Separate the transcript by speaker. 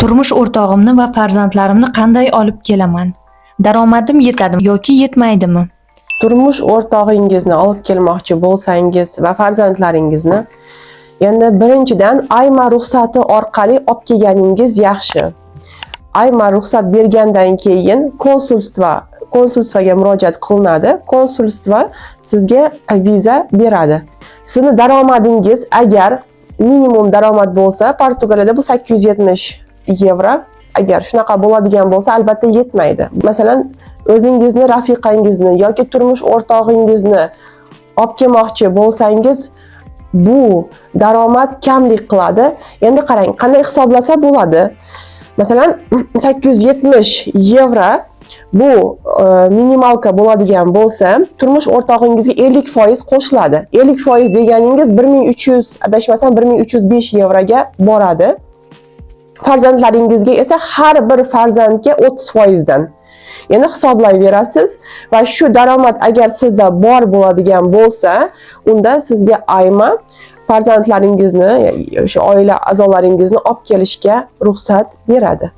Speaker 1: Turmush o'rtog'imni va farzandlarimni qanday olib kelaman? Daromadim yetadimi yoki yetmaydimi?
Speaker 2: Turmush o'rtog'ingizni olib kelmoqchi bo'lsangiz va farzandlaringizni, endi birinchidan ayma ruxsati orqali olib kelganingiz yaxshi. Ayma ruxsat bergandan keyin konsulstvaga murojaat qilinadi. Konsulstva sizga viza beradi. Sizni daromadingiz agar minimum daromad bo'lsa, Portugaliyada bu 870 yevro. Agar shunaqa bo'ladigan bo'lsa, albatta yetmaydi. Masalan, o'zingizni, rafiqangizni yoki turmush o'rtog'ingizni olib kelmoqchi bo'lsangiz, bu daromad kamlik qiladi. Endi qarang, qanday hisoblasa bo'ladi? Masalan, 870 yevro bu minimalka bo'ladigan bo'lsa, turmush o'rtog'ingizga 50% qo'shiladi. 50% deganingiz 1300, adashmasam 1305 yevroga boradi. Farzandlaringizga esa har bir farzandga 30% dan. Yana hisoblayverasiz va shu daromad agar sizda bor bo'ladigan bo'lsa, unda sizga ayma farzandlaringizni, o'sha oila a'zolaringizni olib kelishga ruxsat beradi.